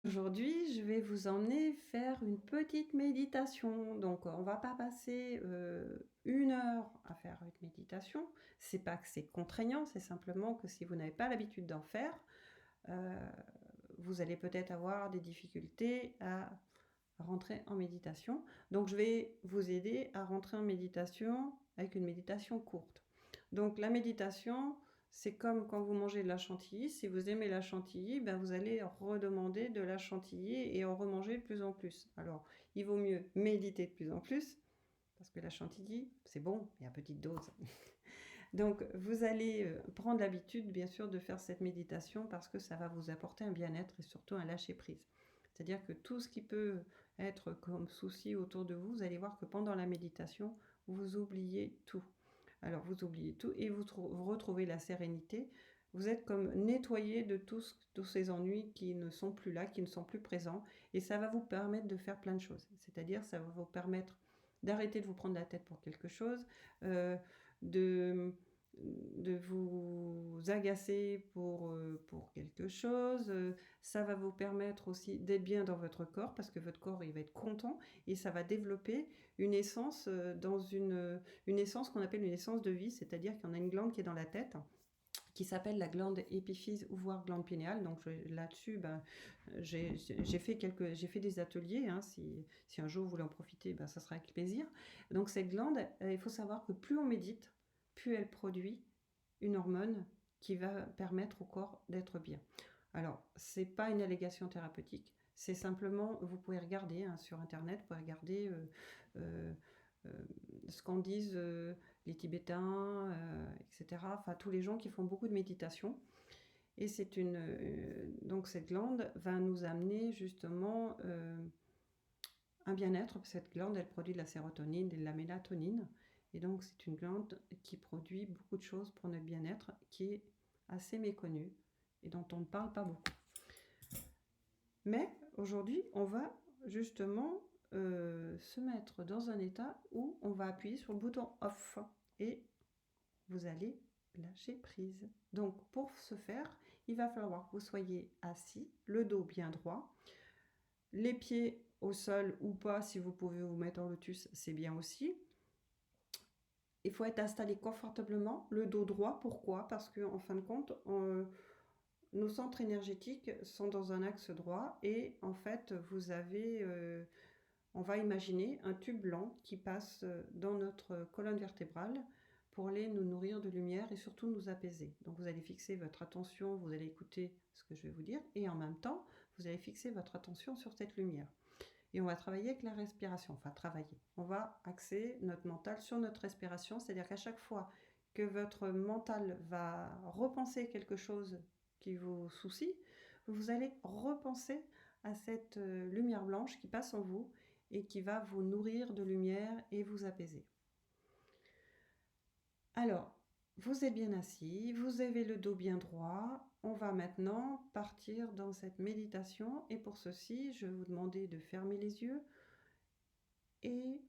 Aujourd'hui, je vais vous emmener faire une petite méditation. Donc, on va pas passer 1 heure à faire une méditation. C'est pas que c'est contraignant, c'est simplement que si vous n'avez pas l'habitude d'en faire, heu, vous allez peut-être avoir des difficultés à rentrer en méditation. Donc, je vais vous aider à rentrer en méditation avec une méditation courte. Donc, la méditation, c'est comme quand vous mangez de la chantilly. Si vous aimez la chantilly, ben, vous allez redemander de la chantilly et en remanger de plus en plus. Alors, il vaut mieux méditer de plus en plus, parce que la chantilly, c'est bon, mais à petite dose. Donc, vous allez prendre l'habitude, bien sûr, de faire cette méditation parce que ça va vous apporter un bien-être et surtout un lâcher-prise. C'est-à-dire que tout ce qui peut être comme souci autour de vous, vous allez voir que pendant la méditation, vous oubliez tout. Alors, vous oubliez tout et vous retrouvez la sérénité. Vous êtes comme nettoyé de tous ces ennuis qui ne sont plus là, qui ne sont plus présents. Et ça va vous permettre de faire plein de choses. C'est-à-dire, ça va vous permettre d'arrêter de vous prendre la tête pour quelque chose, euh, de, de vous agacer pour quelque chose. Ça va vous permettre aussi d'être bien dans votre corps parce que votre corps, il va être content et ça va développer une essence une essence qu'on appelle une essence de vie, c'est-à-dire qu'il y en a une glande qui est dans la tête qui s'appelle la glande épiphyse ou voire glande pinéale. Donc là-dessus, ben, j'ai fait des ateliers. Hein, si un jour vous voulez en profiter, ben, ça sera avec plaisir. Donc cette glande, il faut savoir que plus on médite, plus elle produit une hormone qui va permettre au corps d'être bien. Alors, c'est pas une allégation thérapeutique, c'est simplement, vous pouvez regarder hein, sur Internet, vous pouvez regarder euh, euh, ce qu'en disent les Tibétains, etc. Enfin, tous les gens qui font beaucoup de méditation. Et donc cette glande va nous amener justement un bien-être. Cette glande, elle produit de la sérotonine et de la mélatonine. Et donc c'est une glande qui produit beaucoup de choses pour notre bien-être, qui est assez méconnue et dont on ne parle pas beaucoup. Mais aujourd'hui, on va justement se mettre dans un état où on va appuyer sur le bouton off et vous allez lâcher prise. Donc pour ce faire, il va falloir que vous soyez assis, le dos bien droit, les pieds au sol ou pas, si vous pouvez vous mettre en lotus, c'est bien aussi. Il faut être installé confortablement, le dos droit. Pourquoi? Parce que en fin de compte, nos centres énergétiques sont dans un axe droit et en fait, on va imaginer un tube blanc qui passe dans notre colonne vertébrale pour aller nous nourrir de lumière et surtout nous apaiser. Donc vous allez fixer votre attention, vous allez écouter ce que je vais vous dire et en même temps, vous allez fixer votre attention sur cette lumière. Et on va travailler avec la respiration, enfin travailler. On va axer notre mental sur notre respiration, c'est-à-dire qu'à chaque fois que votre mental va repenser quelque chose qui vous soucie, vous allez repenser à cette lumière blanche qui passe en vous et qui va vous nourrir de lumière et vous apaiser. Alors, vous êtes bien assis, vous avez le dos bien droit. On va maintenant partir dans cette méditation et pour ceci, je vais vous demander de fermer les yeux et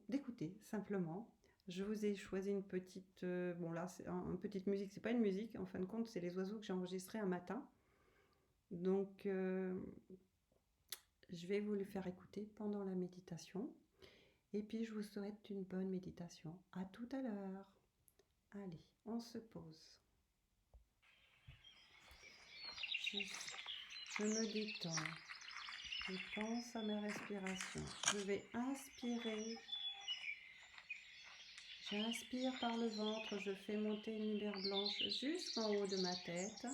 d'écouter simplement. Je vous ai choisi une petite, bon là c'est une petite musique, c'est pas une musique, en fin de compte c'est les oiseaux que j'ai enregistrés un matin. Donc je vais vous les faire écouter pendant la méditation. Et puis je vous souhaite une bonne méditation. À tout à l'heure. Allez, on se pose. Je, je me détends. Je pense à ma respiration. Je vais inspirer. J'inspire par le ventre, je fais monter une lumière blanche jusqu'en haut de ma tête.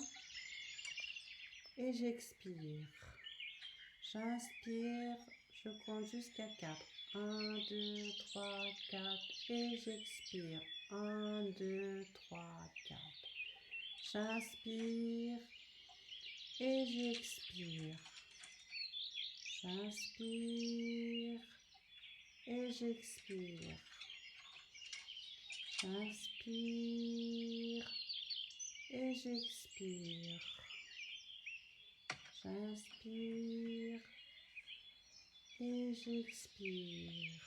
Et j'expire. J'inspire, je compte jusqu'à 4. 1, 2, 3, 4. Et j'expire. 1, 2, 3, 4. J'inspire et j'expire. J'inspire et j'expire. J'inspire et j'expire. J'inspire et j'expire.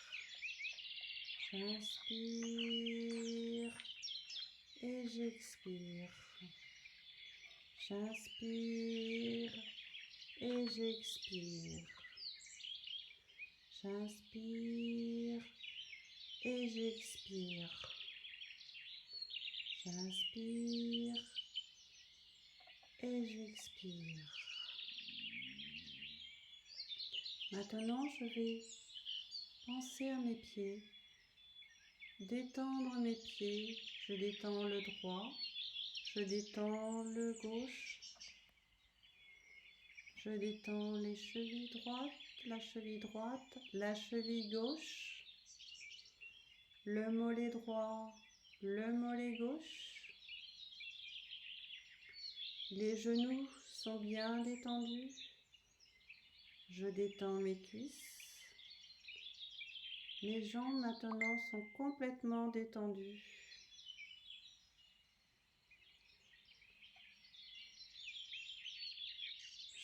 J'inspire et j'expire. J'inspire et j'expire. J'inspire et j'expire. J'inspire et j'expire. Maintenant, je vais penser à mes pieds, détendre mes pieds. Je détends le droit, je détends le gauche, je détends les chevilles droites, la cheville droite, la cheville gauche, le mollet droit, le mollet gauche. Les genoux sont bien détendus. Je détends mes cuisses. Mes jambes maintenant sont complètement détendues.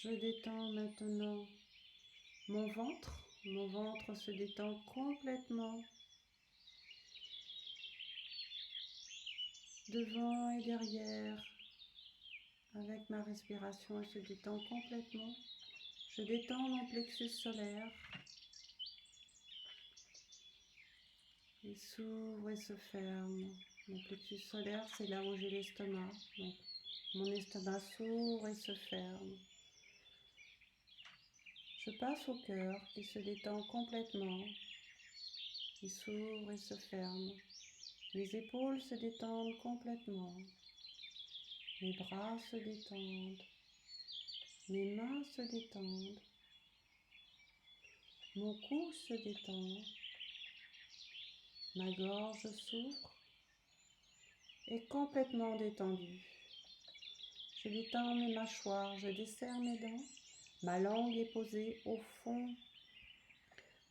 Je détends maintenant mon ventre. Mon ventre se détend complètement. Devant et derrière. Avec ma respiration, elle se détend complètement. Je détends mon plexus solaire. Il s'ouvre et se ferme. Mon plexus solaire, c'est là où j'ai l'estomac. Donc, mon estomac s'ouvre et se ferme. Je passe au cœur qui se détend complètement. Il s'ouvre et se ferme. Les épaules se détendent complètement. Mes bras se détendent. Mes mains se détendent. Mon cou se détend. Ma gorge s'ouvre. Est complètement détendue. Je détends mes mâchoires, je desserre mes dents. Ma langue est posée au fond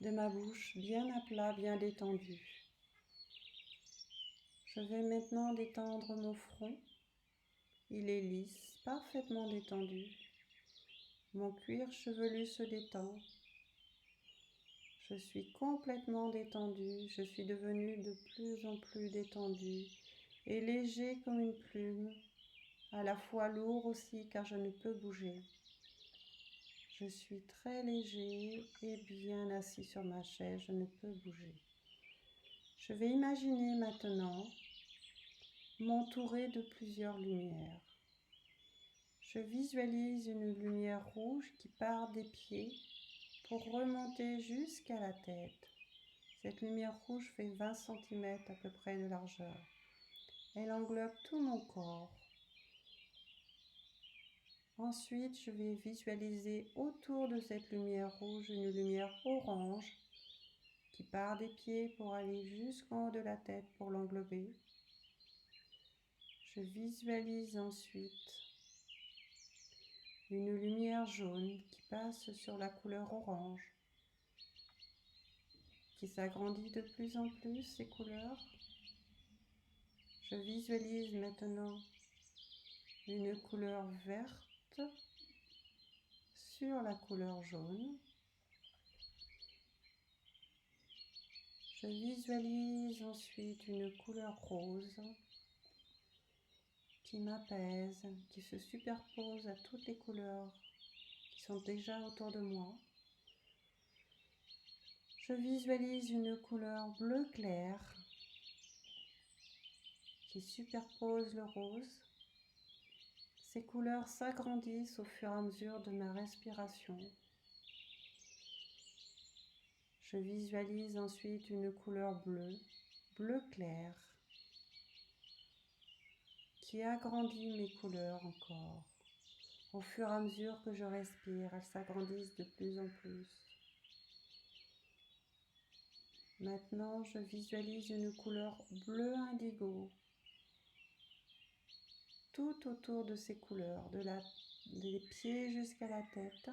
de ma bouche, bien à plat, bien détendue. Je vais maintenant détendre mon front. Il est lisse, parfaitement détendu. Mon cuir chevelu se détend. Je suis complètement détendue. Je suis devenue de plus en plus détendue et léger comme une plume. À la fois lourd aussi car je ne peux bouger. Je suis très léger et bien assis sur ma chaise, je ne peux bouger. Je vais imaginer maintenant m'entourer de plusieurs lumières. Je visualise une lumière rouge qui part des pieds pour remonter jusqu'à la tête. Cette lumière rouge fait 20 cm à peu près de largeur. Elle englobe tout mon corps. Ensuite, je vais visualiser autour de cette lumière rouge une lumière orange qui part des pieds pour aller jusqu'en haut de la tête pour l'englober. Je visualise ensuite une lumière jaune qui passe sur la couleur orange, qui s'agrandit de plus en plus ces couleurs. Je visualise maintenant une couleur verte sur la couleur jaune. Je visualise ensuite une couleur rose qui m'apaise, qui se superpose à toutes les couleurs qui sont déjà autour de moi. Je visualise une couleur bleu clair qui superpose le rose. Ces couleurs s'agrandissent au fur et à mesure de ma respiration. Je visualise ensuite une couleur bleue, bleu clair, qui agrandit mes couleurs encore. Au fur et à mesure que je respire, elles s'agrandissent de plus en plus. Maintenant, je visualise une couleur bleu indigo, tout autour de ces couleurs, des pieds jusqu'à la tête.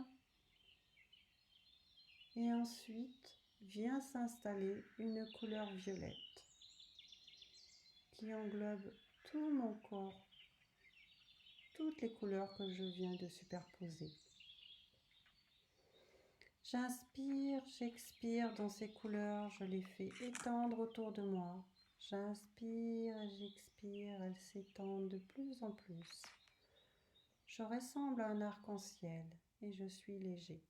Et ensuite, vient s'installer une couleur violette qui englobe tout mon corps, toutes les couleurs que je viens de superposer. J'inspire, j'expire dans ces couleurs, je les fais étendre autour de moi. J'inspire et j'expire, elles s'étendent de plus en plus. Je ressemble à un arc-en-ciel et je suis léger.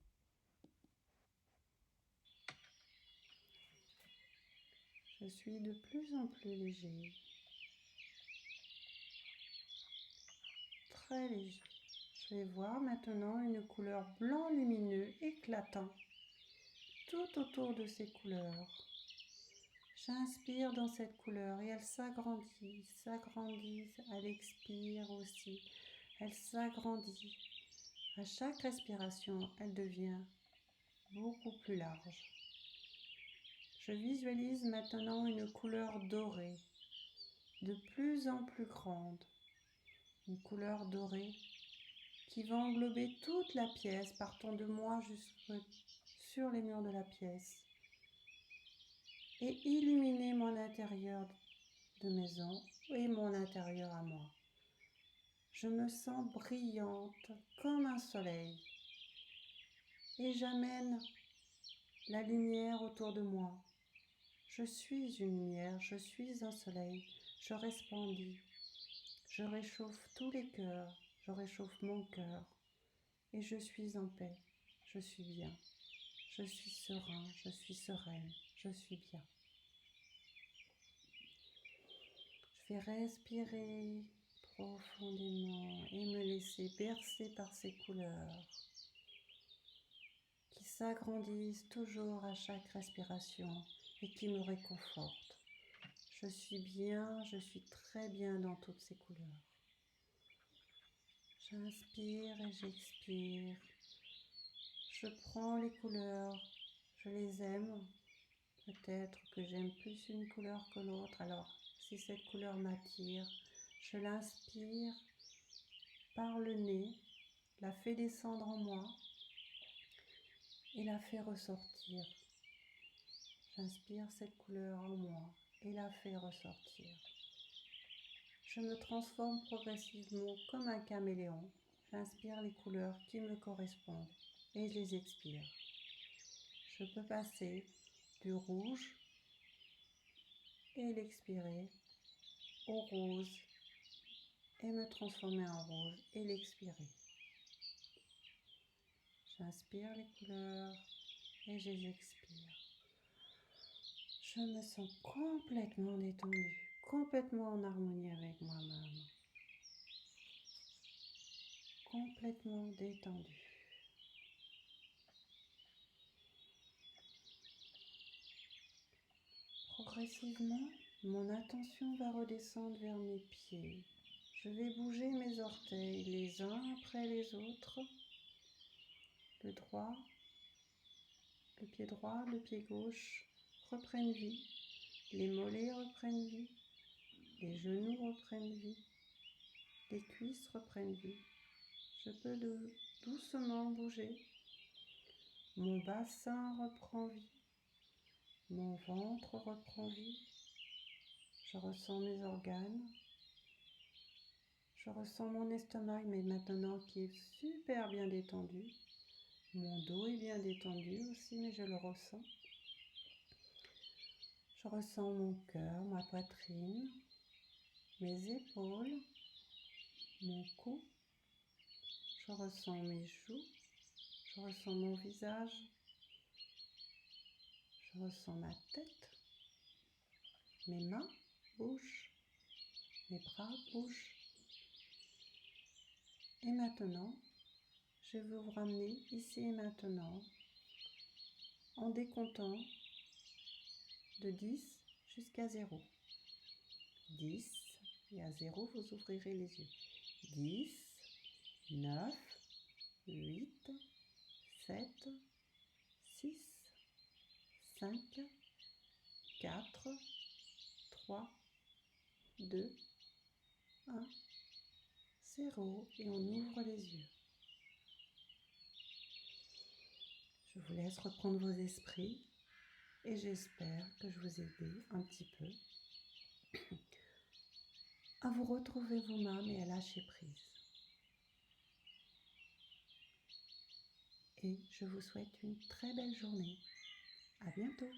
Je suis de plus en plus léger, très léger. Je vais voir maintenant une couleur blanc lumineux éclatant tout autour de ces couleurs. J'inspire dans cette couleur et elle s'agrandit, elle expire aussi, elle s'agrandit. À chaque respiration, elle devient beaucoup plus large. Je visualise maintenant une couleur dorée, de plus en plus grande. Une couleur dorée qui va englober toute la pièce, partant de moi jusque sur les murs de la pièce et illuminer mon intérieur de maison et mon intérieur à moi. Je me sens brillante comme un soleil et j'amène la lumière autour de moi. Je suis une lumière, je suis un soleil, je resplendis, je réchauffe tous les cœurs, je réchauffe mon cœur et je suis en paix, je suis bien, je suis serein, je suis sereine, je suis bien. Je vais respirer profondément et me laisser bercer par ces couleurs qui s'agrandissent toujours à chaque respiration et qui me réconfortent. Je suis bien, je suis très bien dans toutes ces couleurs. J'inspire et j'expire. Je prends les couleurs, je les aime. Peut-être que j'aime plus une couleur que l'autre. Alors, si cette couleur m'attire, je l'inspire par le nez, la fais descendre en moi et la fais ressortir. J'inspire cette couleur en moi et la fais ressortir. Je me transforme progressivement comme un caméléon. J'inspire les couleurs qui me correspondent et je les expire. Je peux passer du rouge et l'expirer au rose et me transformer en rose et l'expirer. J'inspire les couleurs et je les expire. Je me sens complètement détendue, complètement en harmonie avec moi-même, complètement détendue. Progressivement, mon attention va redescendre vers mes pieds. Je vais bouger mes orteils les uns après les autres. Le droit, le pied droit, le pied gauche reprennent vie. Les mollets reprennent vie. Les genoux reprennent vie. Les cuisses reprennent vie. Je peux doucement bouger. Mon bassin reprend vie. Mon ventre reprend vie. Je ressens mes organes. Je ressens mon estomac, mais maintenant qui est super bien détendu. Mon dos est bien détendu aussi, mais je le ressens. Je ressens mon cœur, ma poitrine, mes épaules, mon cou. Je ressens mes joues. Je ressens mon visage. Je ressens ma tête. Mes mains bougent. Mes bras bougent. Et maintenant, je veux vous ramener ici et maintenant en décomptant de 10 jusqu'à 0. 10, et à 0, vous ouvrirez les yeux. 10, 9, 8, 7, 6, 5, 4, 3, 2, 1, 0. Et on ouvre les yeux. Je vous laisse reprendre vos esprits et j'espère que je vous ai aidé un petit peu à vous retrouver vous-même et à lâcher prise. Et je vous souhaite une très belle journée. À bientôt.